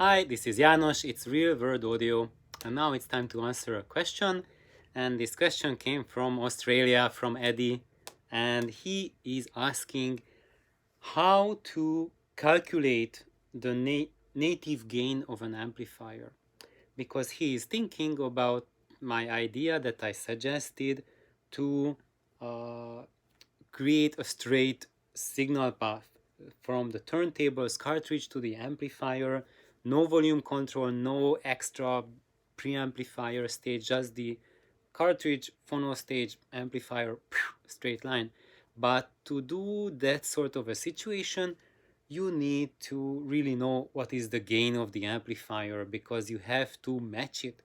Hi, this is Janos, it's Real World Audio, and now it's time to answer a question. And this question came from Australia, from Eddie, and he is asking how to calculate the native gain of an amplifier, because he is thinking about my idea that I suggested to create a straight signal path from the turntable's cartridge to the amplifier. No volume control, no extra preamplifier stage, just the cartridge, phono stage, amplifier, straight line. But to do that sort of a situation, you need to really know what is the gain of the amplifier, because you have to match it,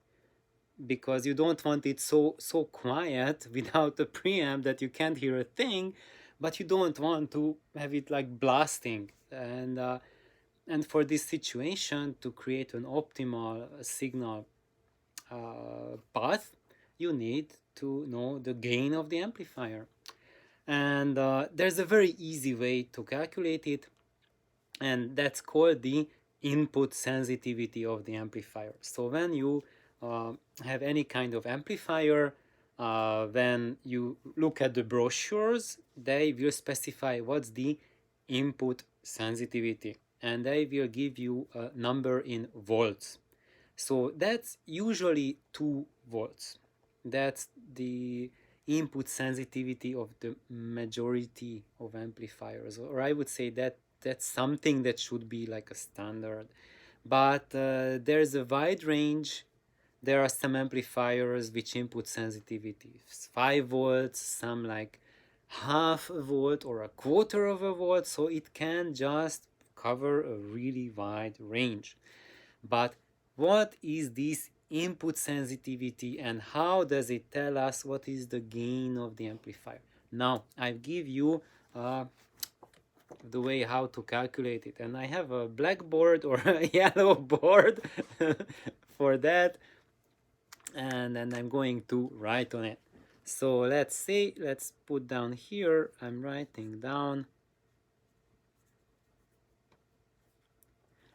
because you don't want it so quiet without a preamp that you can't hear a thing, but you don't want to have it like blasting. And for this situation, to create an optimal signal path, you need to know the gain of the amplifier. And there's a very easy way to calculate it, and that's called the input sensitivity of the amplifier. So when you have any kind of amplifier, when you look at the brochures, they will specify what's the input sensitivity, and they will give you a number in volts. So that's usually 2 volts. That's the input sensitivity of the majority of amplifiers, or I would say that that's something that should be like a standard. But there's a wide range. There are some amplifiers which input sensitivity is 5 volts, some like half a volt or a quarter of a volt, so it can just cover a really wide range. But what is this input sensitivity, and how does it tell us what is the gain of the amplifier? Now I give you the way how to calculate it, and I have a black board or a yellow board for that, and then I'm going to write on it. So let's put down here, I'm writing down.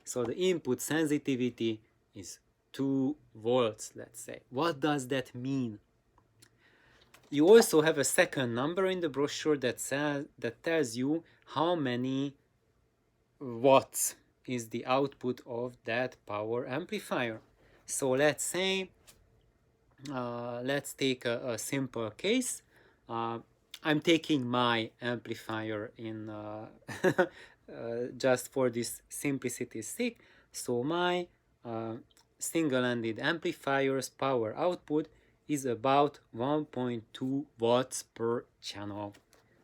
So the input sensitivity is 2 volts, let's say. What does that mean? You also have a second number in the brochure that tells you how many watts is the output of that power amplifier. So let's say, let's take a simple case. I'm taking my amplifier in just for this simplicity's sake. So my single-ended amplifier's power output is about 1.2 watts per channel.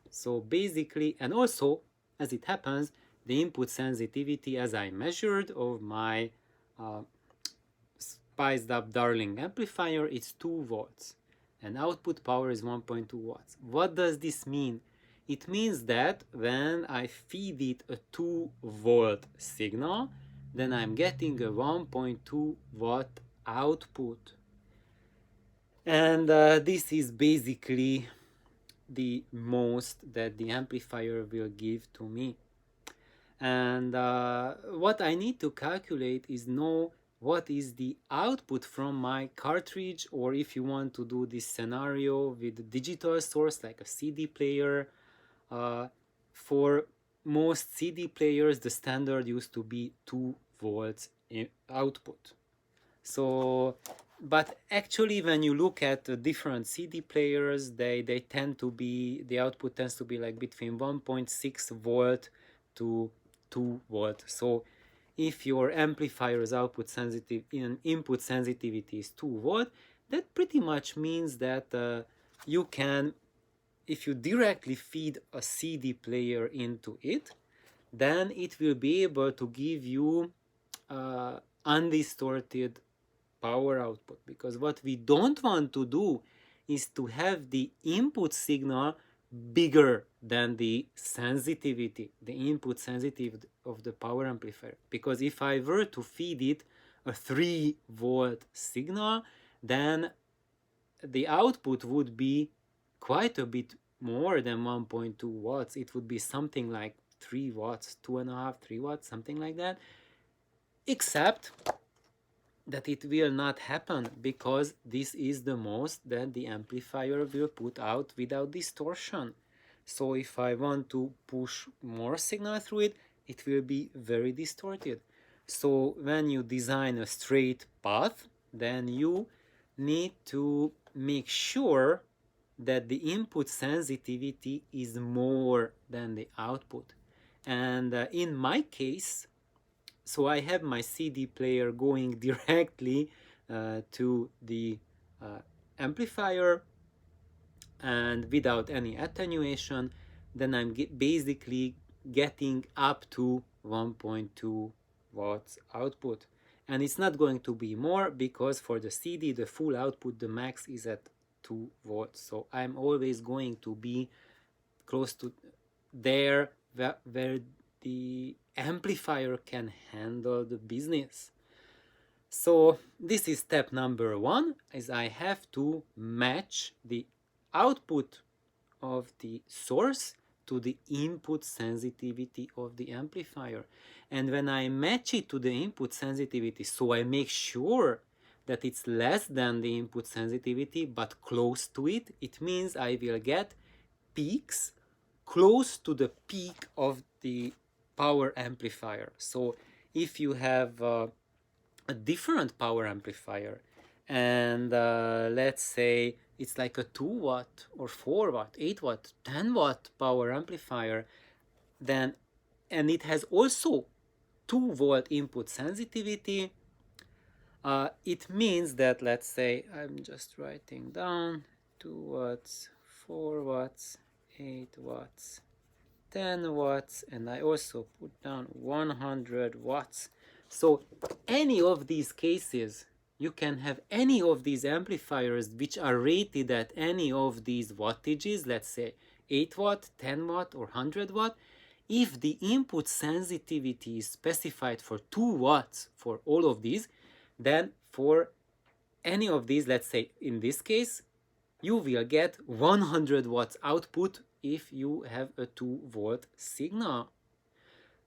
So basically, and also, as it happens, the input sensitivity, as I measured, of my spiced up darling amplifier is 2 volts, and output power is 1.2 watts. What does this mean? It means that when I feed it a 2 volt signal, then I'm getting a 1.2 watt output. And this is basically the most that the amplifier will give to me. And what I need to calculate is know what is the output from my cartridge, or if you want to do this scenario with a digital source like a CD player. For most CD players, the standard used to be 2 volts output. So, but actually when you look at the different CD players, they tend to be, the output tends to be like between 1.6 volt to 2 volt. So if your amplifier's output sensitive in input sensitivity is 2 volt, that pretty much means that you can, if you directly feed a CD player into it, then it will be able to give you undistorted power output. Because what we don't want to do is to have the input signal bigger than the sensitivity, the input sensitivity of the power amplifier. Because if I were to feed it a 3 volt signal, then the output would be quite a bit more than 1.2 watts. It would be something like 3 watts, 2.5, 3 watts, something like that. except that it will not happen because this is the most that the amplifier will put out without distortion. So if I want to push more signal through it, it will be very distorted. So when you design a straight path, then you need to make sure that the input sensitivity is more than the output. And in my case, so I have my CD player going directly to the amplifier and without any attenuation, then I'm basically getting up to 1.2 watts output. And it's not going to be more because for the CD, the full output, the max is at 2 volts. So I'm always going to be close to there where the amplifier can handle the business. So this is step number 1, is I have to match the output of the source to the input sensitivity of the amplifier. And when I match it to the input sensitivity, so I make sure that it's less than the input sensitivity but close to it, it means I will get peaks close to the peak of the power amplifier. So if you have a different power amplifier and let's say it's like a 2 watt or 4 watt, 8 watt, 10 watt power amplifier, then and it has also 2 volt input sensitivity, it means that, let's say, I'm just writing down 2 watts, 4 watts, 8 watts, 10 watts, and I also put down 100 watts. So any of these cases, you can have any of these amplifiers which are rated at any of these wattages, let's say 8 watt, 10 watt, or 100 watt. If the input sensitivity is specified for 2 watts for all of these, then for any of these, let's say in this case, you will get 100 watts output if you have a 2 volt signal.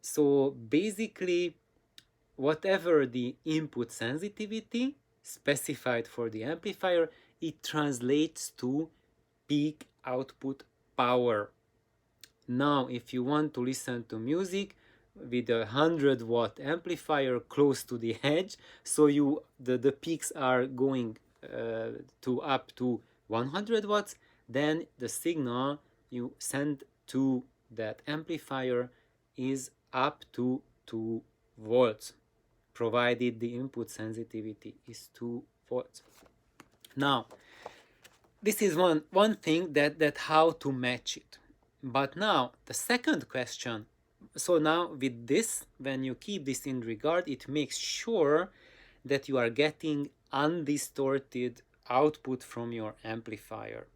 So basically, whatever the input sensitivity specified for the amplifier, it translates to peak output power. Now, if you want to listen to music with a 100 watt amplifier close to the edge, so the peaks are going to up to 100 watts, then the signal you send to that amplifier is up to 2 volts, provided the input sensitivity is 2 volts. Now, this is one thing that how to match it. But now the second question, so now with this, when you keep this in regard, it makes sure that you are getting undistorted output from your amplifier.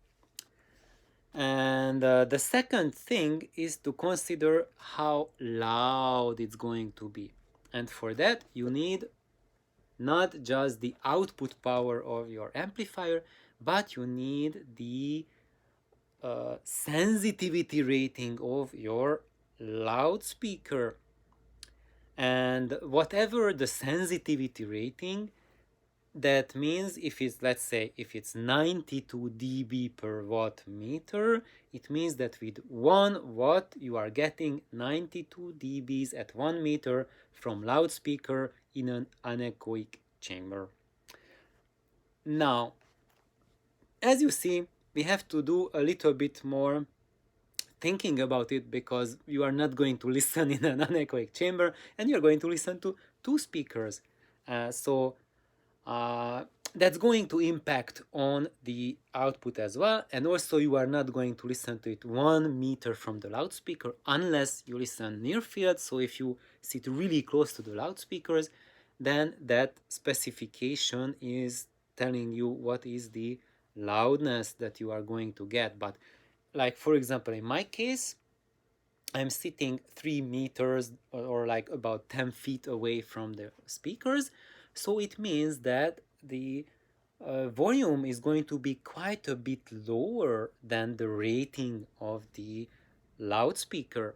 And the second thing is to consider how loud it's going to be. And for that, you need not just the output power of your amplifier, but you need the sensitivity rating of your loudspeaker. And whatever the sensitivity rating, that means if it's, let's say, if it's 92 dB per watt meter, it means that with 1 watt you are getting 92 dBs at 1 meter from loudspeaker in an anechoic chamber. Now, as you see, we have to do a little bit more thinking about it, because you are not going to listen in an anechoic chamber and you're going to listen to 2 speakers. So that's going to impact on the output as well. And also you are not going to listen to it 1 meter from the loudspeaker unless you listen near field. So if you sit really close to the loudspeakers, then that specification is telling you what is the loudness that you are going to get. But like, for example, in my case, I'm sitting 3 meters or like about 10 feet away from the speakers. So it means that the volume is going to be quite a bit lower than the rating of the loudspeaker,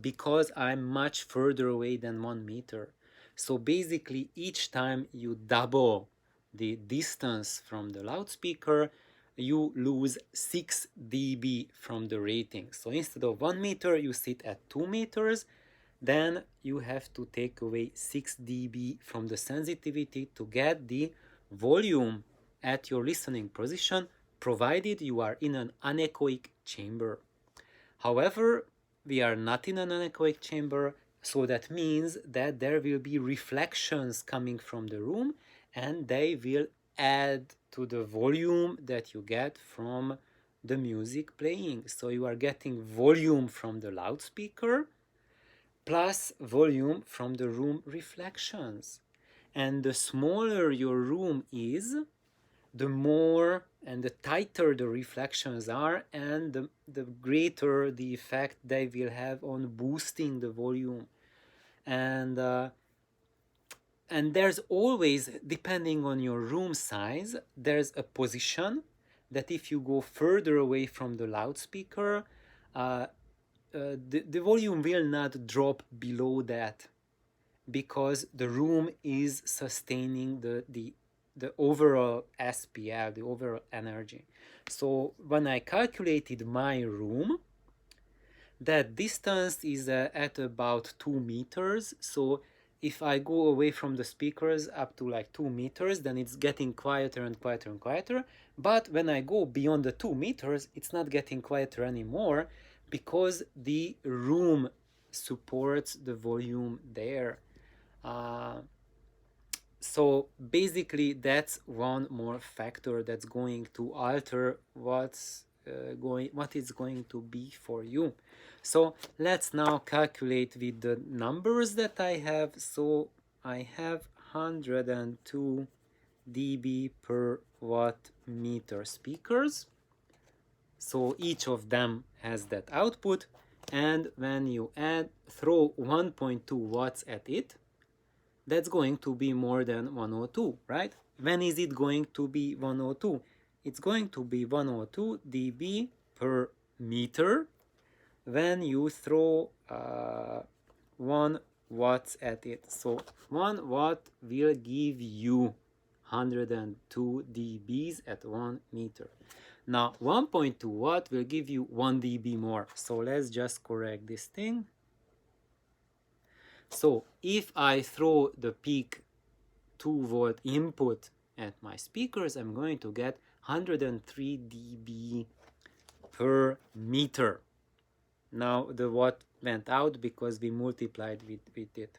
because I'm much further away than 1 meter. So basically each time you double the distance from the loudspeaker, you lose 6 dB from the rating. So instead of 1 meter, you sit at 2 meters, then you have to take away 6 dB from the sensitivity to get the volume at your listening position, provided you are in an anechoic chamber. However, we are not in an anechoic chamber, so that means that there will be reflections coming from the room, and they will add to the volume that you get from the music playing. So you are getting volume from the loudspeaker plus volume from the room reflections. And the smaller your room is, the more and the tighter the reflections are, and the greater the effect they will have on boosting the volume. And there's always, depending on your room size, there's a position that if you go further away from the loudspeaker, the volume will not drop below that, because the room is sustaining the overall SPL, the overall energy. So when I calculated my room, that distance is at about 2 meters. So if I go away from the speakers up to like 2 meters, then it's getting quieter and quieter and quieter. But when I go beyond the 2 meters, it's not getting quieter anymore, because the room supports the volume there. So basically that's one more factor that's going to alter what it's going to be for you. So let's now calculate with the numbers that I have. So I have 102 dB per watt meter speakers. So each of them has that output, and when you throw 1.2 watts at it, that's going to be more than 102, right? When is it going to be 102? It's going to be 102 dB per meter when you throw 1 watt at it. So 1 watt will give you 102 dBs at 1 meter. Now 1.2 watt will give you 1 dB more. So let's just correct this thing. So if I throw the peak 2 volt input at my speakers, I'm going to get 103 dB per meter. Now the watt went out because we multiplied with it.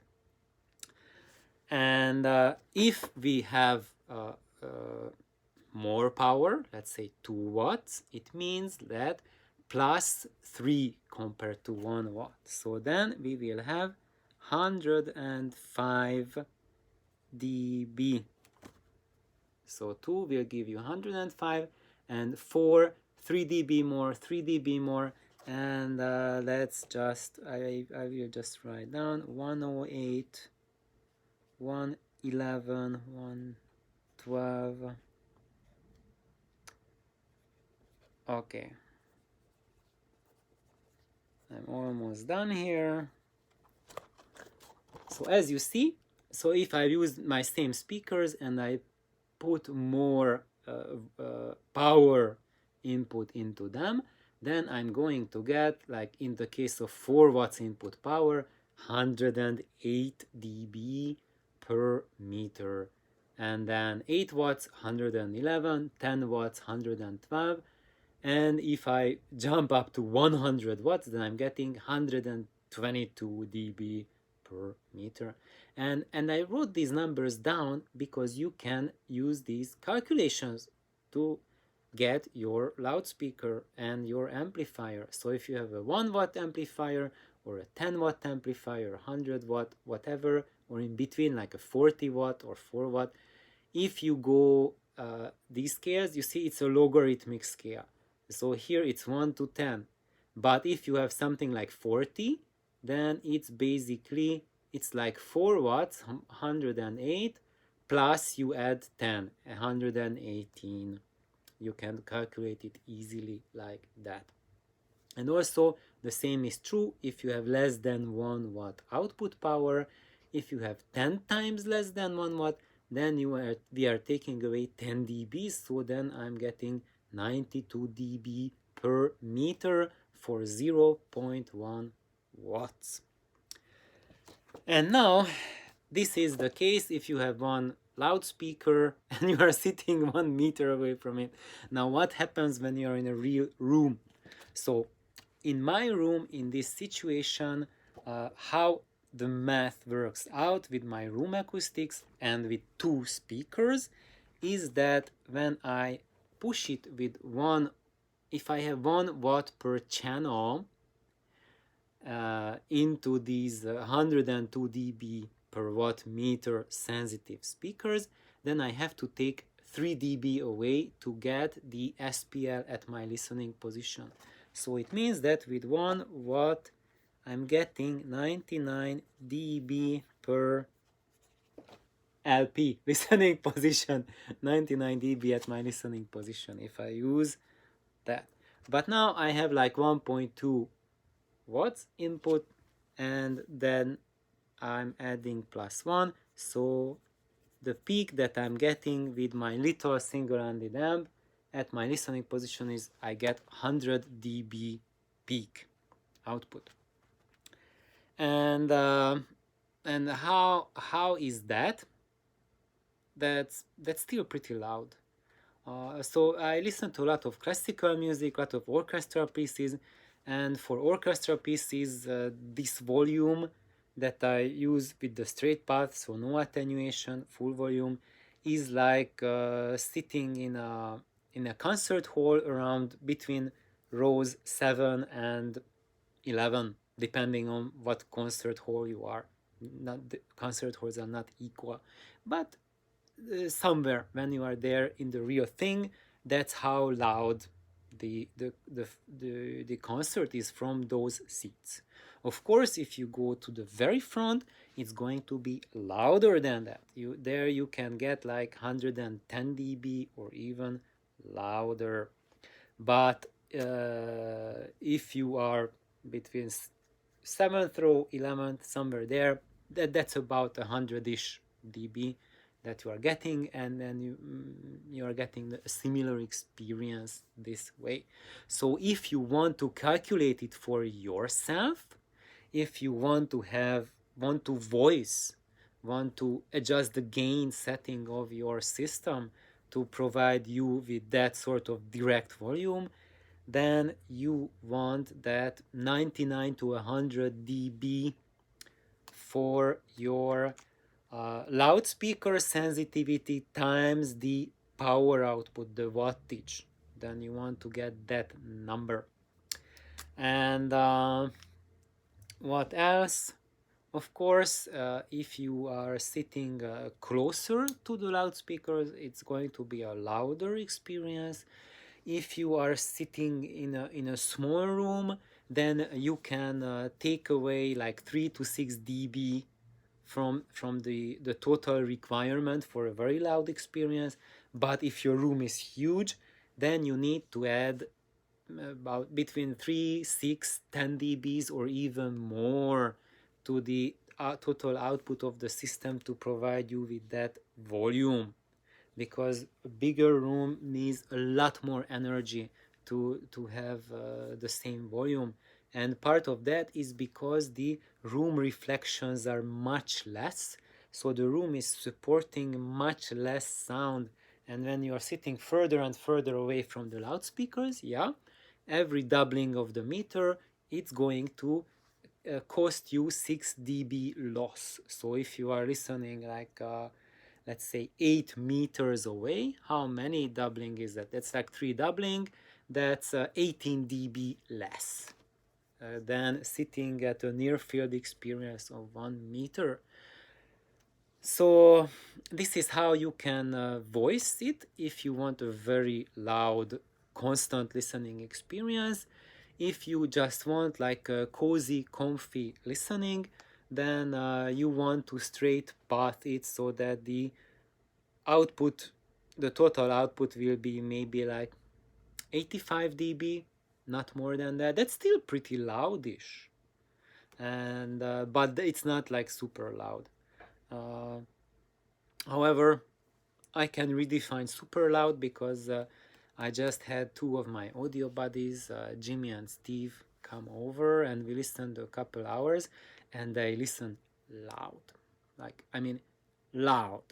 And if we have more power, let's say 2 watts, it means that plus 3 compared to 1 watt. So then we will have 105 dB. So 2 will give you 105, and 4, 3 dB more, 3 dB more, and let's just, I will just write down 108, 111, 112. Okay. I'm almost done here. So as you see, so if I use my same speakers and I put more power input into them, then I'm going to get, like in the case of 4 watts input power, 108 dB per meter. And then 8 watts, 111, 10 watts, 112. And if I jump up to 100 watts, then I'm getting 122 dB per meter. And I wrote these numbers down because you can use these calculations to get your loudspeaker and your amplifier. So if you have a 1 watt amplifier or a 10 watt amplifier, 100 watt, whatever, or in between like a 40 watt or 4 watt, if you go these scales, you see it's a logarithmic scale. So here it's 1 to 10. But if you have something like 40, then it's basically, it's like 4 watts, 108, plus you add 10, 118. You can calculate it easily like that. And also the same is true if you have less than 1 watt output power. If you have 10 times less than 1 watt, then we are taking away 10 dB, so then I'm getting 92 dB per meter for 0.1 watts. And now this is the case if you have one loudspeaker and you are sitting 1 meter away from it. Now what happens when you are in a real room? So in my room, in this situation, how the math works out with my room acoustics and with 2 speakers is that when I push it with if I have 1 watt per channel into these 102 dB per watt meter sensitive speakers, then I have to take 3 dB away to get the SPL at my listening position. So it means that with 1 watt I'm getting 99 dB per LP, listening position, 99 dB at my listening position if I use that. But now I have like 1.2 watts input, and then I'm adding +1, so the peak that I'm getting with my little single-ended amp at my listening position is I get 100 dB peak output. And how is that? That's still pretty loud. So I listen to a lot of classical music, a lot of orchestral pieces, and for orchestral pieces, this volume that I use with the straight path, so no attenuation, full volume, is like sitting in a concert hall around between rows 7 and 11, depending on what concert hall you are. Not the concert halls are not equal, but somewhere when you are there in the real thing, that's how loud the concert is from those seats. Of course, if you go to the very front, it's going to be louder than that. There you can get like 110 dB or even louder. But if you are between 7th row, 11th, somewhere there, that's about 100-ish dB that you are getting, and then you are getting a similar experience this way. So if you want to calculate it for yourself, if you want to adjust the gain setting of your system to provide you with that sort of direct volume, then you want that 99 to 100 dB for your loudspeaker sensitivity times the power output, the wattage. Then you want to get that number. And what else? Of course, if you are sitting closer to the loudspeakers, it's going to be a louder experience. If you are sitting in a small room, then you can take away like 3 to 6 dB from the total requirement for a very loud experience. But if your room is huge, then you need to add about between 3, 6, 10 dBs or even more to the total output of the system to provide you with that volume, because a bigger room needs a lot more energy to have the same volume. And part of that is because the room reflections are much less, so the room is supporting much less sound. And when you are sitting further and further away from the loudspeakers, every doubling of the meter, it's going to cost you 6 dB loss. So if you are listening like let's say 8 meters away, how many doubling is that? That's like 3 doubling. That's 18 dB less than sitting at a near field experience of 1 meter. So this is how you can voice it if you want a very loud, constant listening experience. If you just want like a cozy, comfy listening, then you want to straight path it so that the total output will be maybe like 85 dB, not more than that. That's still pretty loudish, and but it's not like super loud. However, I can redefine super loud because I just had two of my audio buddies, Jimmy and Steve, come over and we listened a couple hours and they listen loud. Like, I mean, loud.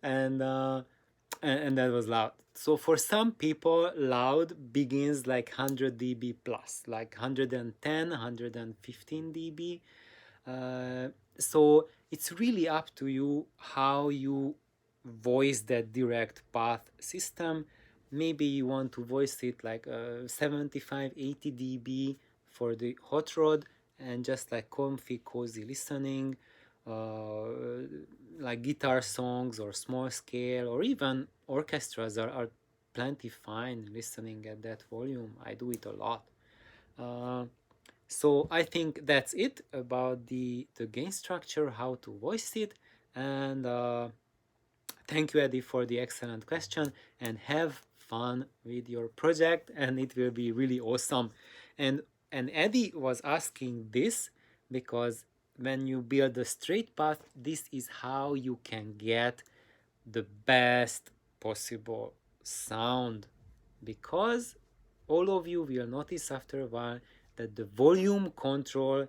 and, uh, and that was loud. So for some people, loud begins like 100 dB plus, like 110, 115 dB. Uh, so it's really up to you how you voice that direct path system. Maybe you want to voice it like 75, 80 dB for the hot rod and just like comfy, cozy listening, uh, like guitar songs or small scale or even orchestras are plenty fine listening at that volume. I do it a lot. Uh, so I think that's it about the gain structure, how to voice it, and thank you, Eddie, for the excellent question, and have fun with your project, and it will be really awesome. And Eddie was asking this because when you build a straight path, this is how you can get the best possible sound, because all of you will notice after a while that the volume control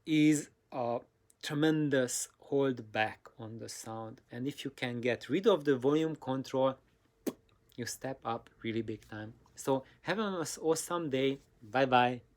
is a tremendous hold back on the sound. And if you can get rid of the volume control, you step up really big time. So have an awesome day. Bye bye.